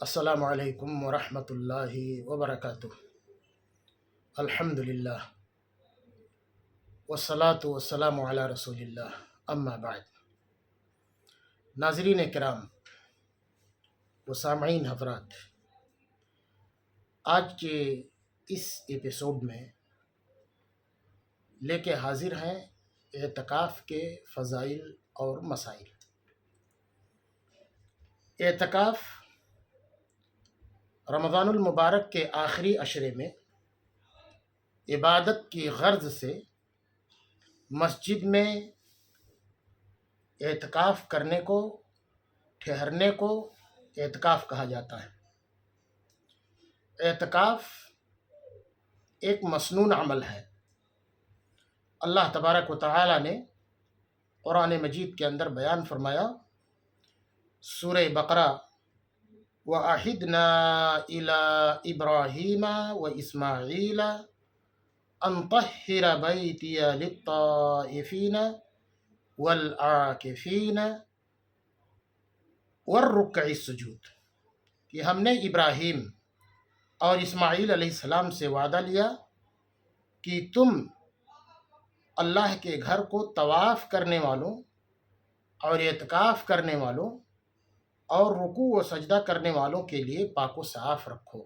السلام علیکم ورحمۃ اللہ وبرکاتہ۔ الحمدللہ والصلاة والسلام علی رسول اللہ، اما بعد۔ ناظرین کرام و سامعین حضرات، آج کے اس ایپیسوڈ میں لے کے حاضر ہیں اعتکاف کے فضائل اور مسائل۔ اعتکاف رمضان المبارک کے آخری عشرے میں عبادت کی غرض سے مسجد میں اعتکاف کرنے کو، ٹھہرنے کو اعتکاف کہا جاتا ہے۔ اعتکاف ایک مسنون عمل ہے۔ اللہ تبارک و تعالی نے قرآن مجید کے اندر بیان فرمایا، سورہ بقرہ، وَأَعِدْنَا إِلَىٰ إِبْرَاهِيمَ وَإِسْمَاعِيلَ أَن طَهِّرَ بَيْتِيَ لِلطَّائِفِينَ وَالْعَاكِفِينَ وَالرُّكَّعِ السُّجُودِ، کہ ہم نے ابراہیم اور اسماعیل علیہ السلام سے وعدہ لیا کہ تم اللہ کے گھر کو طواف کرنے والوں اور اعتکاف کرنے والوں اور رکوع و سجدہ کرنے والوں کے لیے پاک و صاف رکھو۔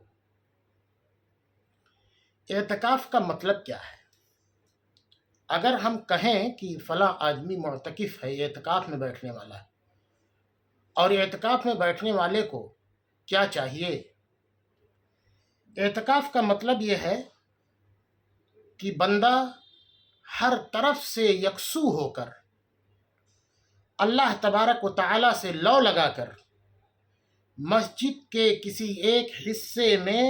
اعتکاف کا مطلب کیا ہے؟ اگر ہم کہیں کہ فلاں آدمی معتکف ہے، اعتکاف میں بیٹھنے والا ہے، اور اعتکاف میں بیٹھنے والے کو کیا چاہیے؟ اعتکاف کا مطلب یہ ہے کہ بندہ ہر طرف سے یکسو ہو کر، اللہ تبارک و تعالی سے لو لگا کر، مسجد کے کسی ایک حصے میں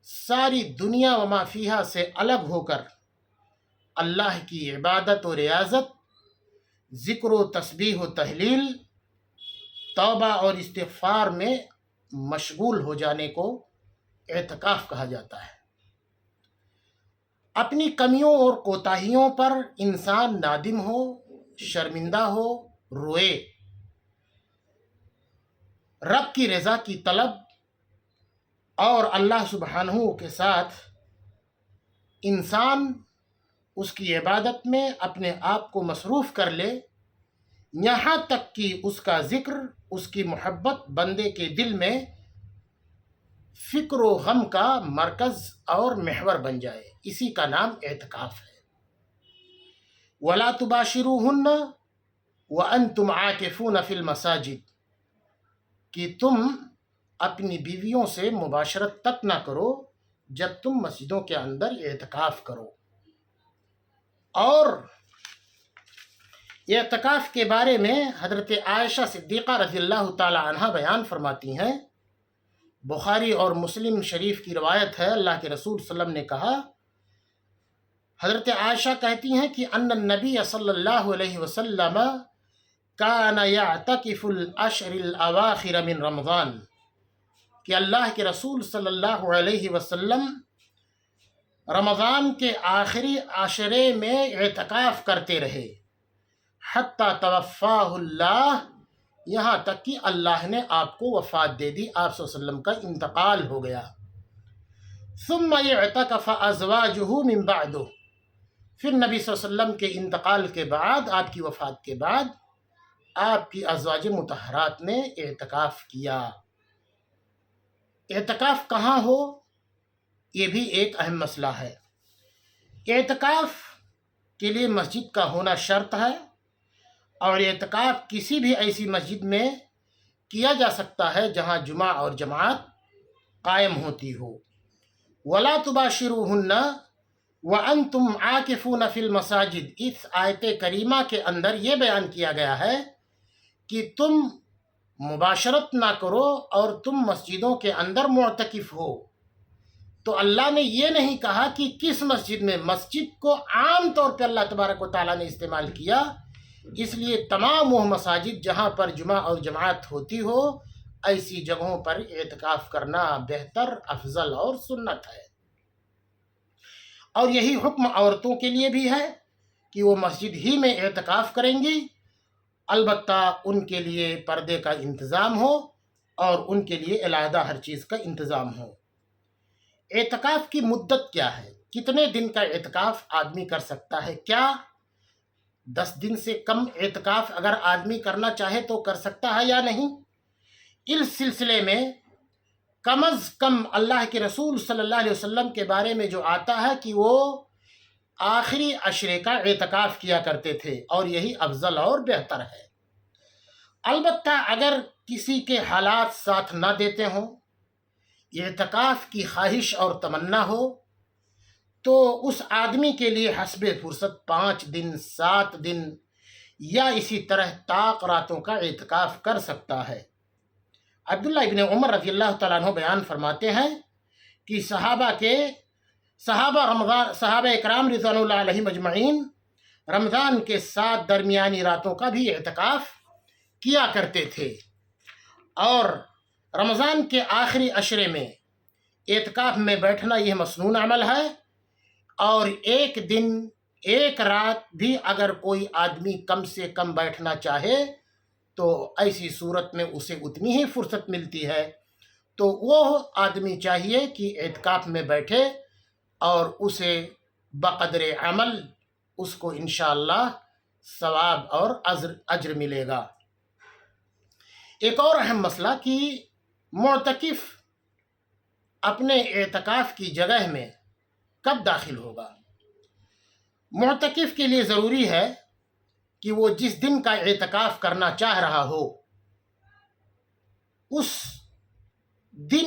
ساری دنیا و ما فیہا سے الگ ہو کر اللہ کی عبادت و ریاضت، ذکر و تسبیح و تہلیل، توبہ اور استغفار میں مشغول ہو جانے کو اعتکاف کہا جاتا ہے۔ اپنی کمیوں اور کوتاہیوں پر انسان نادم ہو، شرمندہ ہو، روئے، رب کی رضا کی طلب اور اللہ سبحانہ کے ساتھ انسان اس کی عبادت میں اپنے آپ کو مصروف کر لے، یہاں تک کہ اس کا ذکر، اس کی محبت بندے کے دل میں فکر و غم کا مرکز اور محور بن جائے۔ اسی کا نام اعتکاف ہے۔ وَلَا تُبَاشِرُوهُنَّ وَأَنْتُمْ عَاكِفُونَ فِي الْمَسَاجِدِ، کہ تم اپنی بیویوں سے مباشرت تک نہ کرو جب تم مسجدوں کے اندر اعتکاف کرو۔ اور اعتکاف کے بارے میں حضرت عائشہ صدیقہ رضی اللہ تعالی عنہ بیان فرماتی ہیں، بخاری اور مسلم شریف کی روایت ہے، اللہ کے رسول صلی اللہ علیہ وسلم نے کہا، حضرت عائشہ کہتی ہیں کہ ان النبی صلی اللہ علیہ وسلم کان یعتکف العشر الاواخر من رمضان، کہ اللہ کے رسول صلی اللہ علیہ وسلم رمضان کے آخری عشرے میں اعتکاف کرتے رہے، حتی توفاہ اللہ، یہاں تک کہ اللہ نے آپ کو وفات دے دی، آپ صلی اللہ علیہ وسلم کا انتقال ہو گیا۔ ثم اعتکف ازواجہ من بعدہ، پھر نبی صلی اللہ علیہ وسلم کے انتقال کے بعد، آپ کی وفات کے بعد، آپ کی ازواج مطہرات نے اعتکاف کیا۔ اعتکاف کہاں ہو، یہ بھی ایک اہم مسئلہ ہے۔ اعتکاف کے لیے مسجد کا ہونا شرط ہے، اور اعتکاف کسی بھی ایسی مسجد میں کیا جا سکتا ہے جہاں جمعہ اور جماعت قائم ہوتی ہو۔ وَلَا تُبَاشِرُوهُنَّ وَأَنْتُمْ عَاكِفُونَ فِي الْمَسَاجِدِ، اس آیت کریمہ کے اندر یہ بیان کیا گیا ہے کہ تم مباشرت نہ کرو اور تم مسجدوں کے اندر معتکف ہو۔ تو اللہ نے یہ نہیں کہا کہ کس مسجد میں، مسجد کو عام طور پہ اللہ تبارک و تعالیٰ نے استعمال کیا، اس لیے تمام وہ مساجد جہاں پر جمعہ اور جماعت ہوتی ہو، ایسی جگہوں پر اعتکاف کرنا بہتر، افضل اور سنت ہے۔ اور یہی حکم عورتوں کے لیے بھی ہے کہ وہ مسجد ہی میں اعتکاف کریں گی، البتہ ان کے لیے پردے کا انتظام ہو، اور ان کے لیے علیحدہ ہر چیز کا انتظام ہو۔ اعتکاف کی مدت کیا ہے؟ کتنے دن کا اعتکاف آدمی کر سکتا ہے؟ کیا 10 دن سے کم اعتکاف اگر آدمی کرنا چاہے تو کر سکتا ہے یا نہیں؟ اس سلسلے میں کم از کم اللہ کے رسول صلی اللہ علیہ وسلم کے بارے میں جو آتا ہے کہ وہ آخری عشرے کا اعتکاف کیا کرتے تھے، اور یہی افضل اور بہتر ہے۔ البتہ اگر کسی کے حالات ساتھ نہ دیتے ہوں، اعتکاف کی خواہش اور تمنا ہو، تو اس آدمی کے لیے حسب فرصت 5 دن، 7 دن یا اسی طرح طاق راتوں کا اعتکاف کر سکتا ہے۔ عبداللہ ابن عمر رضی اللہ تعالیٰ عنہ بیان فرماتے ہیں کہ صحابہ اکرام رضوان اللہ علیہم اجمعین رمضان کے 7 درمیانی راتوں کا بھی اعتکاف کیا کرتے تھے، اور رمضان کے آخری عشرے میں اعتکاف میں بیٹھنا یہ مسنون عمل ہے، اور ایک دن ایک رات بھی اگر کوئی آدمی کم سے کم بیٹھنا چاہے تو ایسی صورت میں اسے اتنی ہی فرصت ملتی ہے، تو وہ آدمی چاہیے کہ اعتکاف میں بیٹھے، اور اسے بقدر عمل اس کو انشاءاللہ ثواب اور اجر ملے گا۔ ایک اور اہم مسئلہ کہ معتکف اپنے اعتکاف کی جگہ میں کب داخل ہوگا؟ معتکف کے لیے ضروری ہے کہ وہ جس دن کا اعتکاف کرنا چاہ رہا ہو، اس دن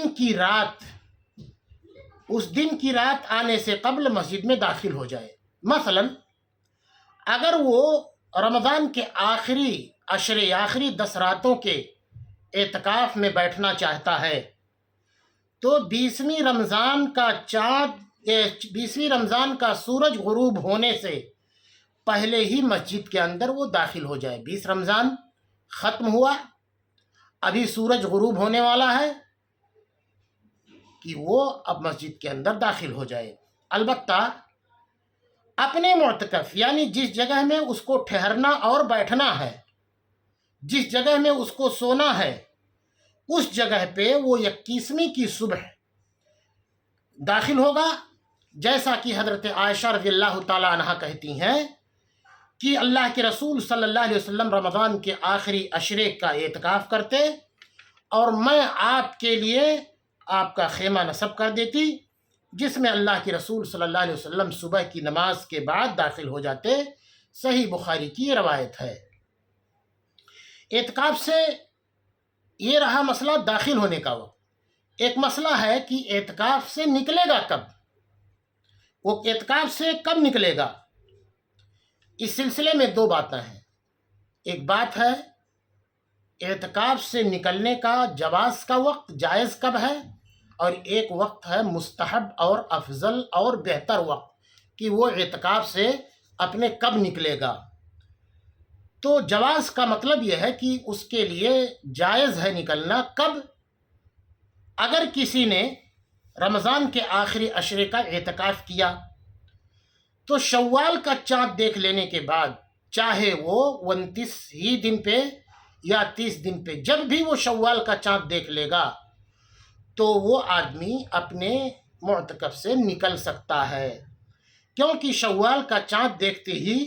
کی رات آنے سے قبل مسجد میں داخل ہو جائے۔ مثلا اگر وہ رمضان کے آخری عشرے، آخری 10 راتوں کے اعتکاف میں بیٹھنا چاہتا ہے، تو 20ویں رمضان کا سورج غروب ہونے سے پہلے ہی مسجد کے اندر وہ داخل ہو جائے۔ 20 رمضان ختم ہوا، ابھی سورج غروب ہونے والا ہے کہ وہ اب مسجد کے اندر داخل ہو جائے۔ البتہ اپنے معتکف یعنی جس جگہ میں اس کو ٹھہرنا اور بیٹھنا ہے، جس جگہ میں اس کو سونا ہے، اس جگہ پہ وہ 21ویں کی صبح داخل ہوگا، جیسا کہ حضرت عائشہ رضی اللہ تعالیٰ عنہ کہتی ہیں کہ اللہ کے رسول صلی اللہ علیہ وسلم رمضان کے آخری عشرے کا اعتکاف کرتے، اور میں آپ کے لیے آپ کا خیمہ نصب کر دیتی، جس میں اللہ کے رسول صلی اللہ علیہ وسلم صبح کی نماز کے بعد داخل ہو جاتے۔ صحیح بخاری کی یہ روایت ہے۔ اعتکاف سے یہ رہا مسئلہ داخل ہونے کا وقت۔ ایک مسئلہ ہے کہ اعتکاف سے نکلے گا کب؟ وہ اعتکاف سے کب نکلے گا؟ اس سلسلے میں 2 باتیں ہیں۔ ایک بات ہے اعتکاف سے نکلنے کا جواز کا وقت، جائز کب ہے، اور ایک وقت ہے مستحب اور افضل اور بہتر وقت کہ وہ اعتکاف سے اپنے کب نکلے گا۔ تو جواز کا مطلب یہ ہے کہ اس کے لیے جائز ہے نکلنا کب؟ اگر کسی نے رمضان کے آخری عشرے کا اعتکاف کیا تو شوال کا چاند دیکھ لینے کے بعد، چاہے وہ 29 ہی دن پہ یا 30 دن پہ، جب بھی وہ شوال کا چاند دیکھ لے گا تو وہ آدمی اپنے معتکف سے نکل سکتا ہے، کیونکہ شوال کا چاند دیکھتے ہی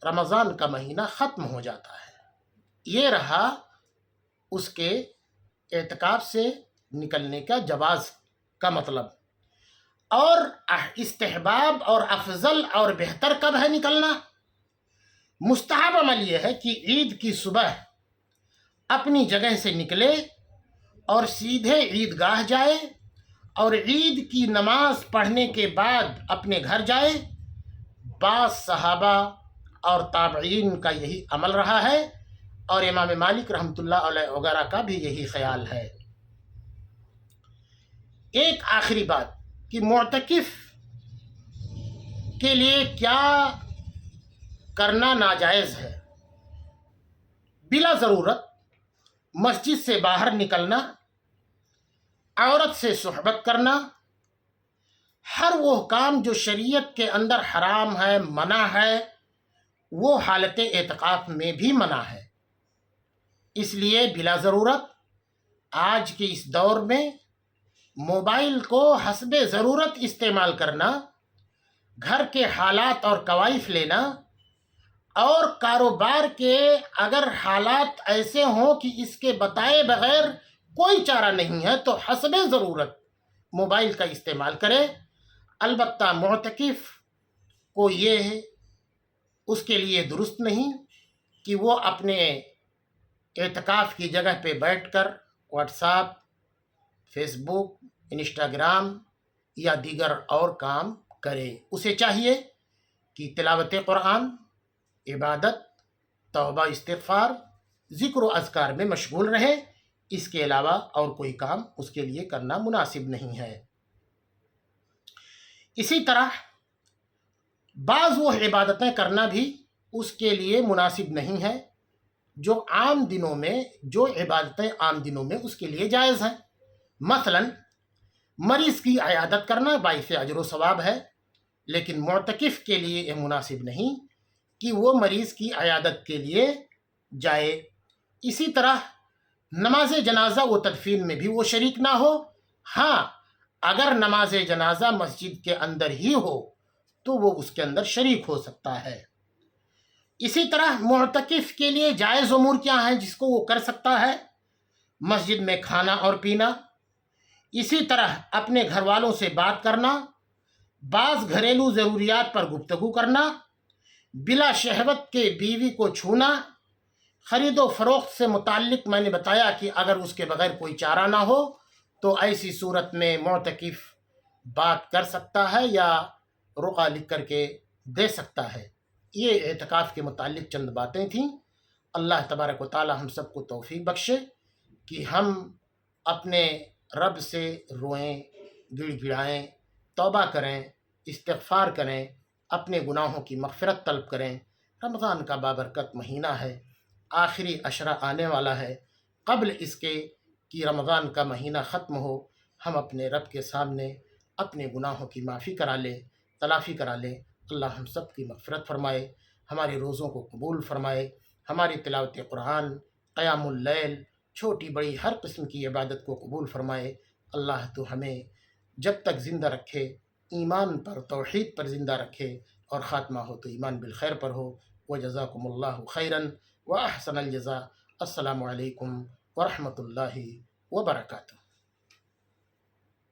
رمضان کا مہینہ ختم ہو جاتا ہے۔ یہ رہا اس کے اعتکاف سے نکلنے کا جواز کا مطلب۔ اور استحباب اور افضل اور بہتر کب ہے نکلنا؟ مستحب عمل یہ ہے کہ عید کی صبح اپنی جگہ سے نکلے اور سیدھے عیدگاہ جائے، اور عید کی نماز پڑھنے کے بعد اپنے گھر جائے۔ بعض صحابہ اور تابعین کا یہی عمل رہا ہے، اور امام مالک رحمۃ اللہ علیہ وغیرہ کا بھی یہی خیال ہے۔ ایک آخری بات کہ معتکف کے لیے کیا کرنا ناجائز ہے۔ بلا ضرورت مسجد سے باہر نکلنا، عورت سے صحبت کرنا، ہر وہ کام جو شریعت کے اندر حرام ہے، منع ہے، وہ حالت اعتکاف میں بھی منع ہے۔ اس لیے بلا ضرورت آج کے اس دور میں موبائل کو حسب ضرورت استعمال کرنا، گھر کے حالات اور کوائف لینا، اور کاروبار کے اگر حالات ایسے ہوں کہ اس کے بتائے بغیر کوئی چارہ نہیں ہے تو حسب ضرورت موبائل کا استعمال کرے۔ البتہ معتکف کو یہ ہے، اس کے لیے درست نہیں کہ وہ اپنے اعتکاف کی جگہ پہ بیٹھ کر واٹس ایپ، فیس بک، انسٹاگرام یا دیگر اور کام کرے۔ اسے چاہیے کہ تلاوت قرآن، عبادت، توبہ استغفار، ذکر و اذکار میں مشغول رہے۔ اس کے علاوہ اور کوئی کام اس کے لیے کرنا مناسب نہیں ہے۔ اسی طرح بعض وہ عبادتیں کرنا بھی اس کے لیے مناسب نہیں ہے جو عبادتیں عام دنوں میں اس کے لیے جائز ہیں۔ مثلا مریض کی عیادت کرنا باعث اجر و ثواب ہے، لیکن معتکف کے لیے یہ مناسب نہیں کہ وہ مریض کی عیادت کے لیے جائے۔ اسی طرح نماز جنازہ و تدفین میں بھی وہ شریک نہ ہو۔ ہاں، اگر نماز جنازہ مسجد کے اندر ہی ہو تو وہ اس کے اندر شریک ہو سکتا ہے۔ اسی طرح معتکف کے لیے جائز امور کیا ہیں جس کو وہ کر سکتا ہے؟ مسجد میں کھانا اور پینا، اسی طرح اپنے گھر والوں سے بات کرنا، بعض گھریلو ضروریات پر گفتگو کرنا، بلا شہوت کے بیوی کو چھونا، خرید و فروخت سے متعلق میں نے بتایا کہ اگر اس کے بغیر کوئی چارہ نہ ہو تو ایسی صورت میں معتکف بات کر سکتا ہے یا رقعہ لکھ کر کے دے سکتا ہے۔ یہ اعتکاف کے متعلق چند باتیں تھیں۔ اللہ تبارک و تعالی ہم سب کو توفیق بخشے کہ ہم اپنے رب سے روئیں، گڑ گڑائیں، توبہ کریں، استغفار کریں، اپنے گناہوں کی مغفرت طلب کریں۔ رمضان کا بابرکت مہینہ ہے، آخری عشرہ آنے والا ہے۔ قبل اس کے کہ رمضان کا مہینہ ختم ہو، ہم اپنے رب کے سامنے اپنے گناہوں کی معافی کرا لیں، تلافی کرا لیں۔ اللہ ہم سب کی مغفرت فرمائے، ہمارے روزوں کو قبول فرمائے، ہماری تلاوت قرآن، قیام اللیل، چھوٹی بڑی ہر قسم کی عبادت کو قبول فرمائے۔ اللہ تو ہمیں جب تک زندہ رکھے ایمان پر، توحید پر زندہ رکھے، اور خاتمہ ہو تو ایمان بالخیر پر ہو۔ وجزاکم اللہ خیراً واحسن الجزاء۔ السلام علیکم ورحمۃ اللہ وبرکاتہ۔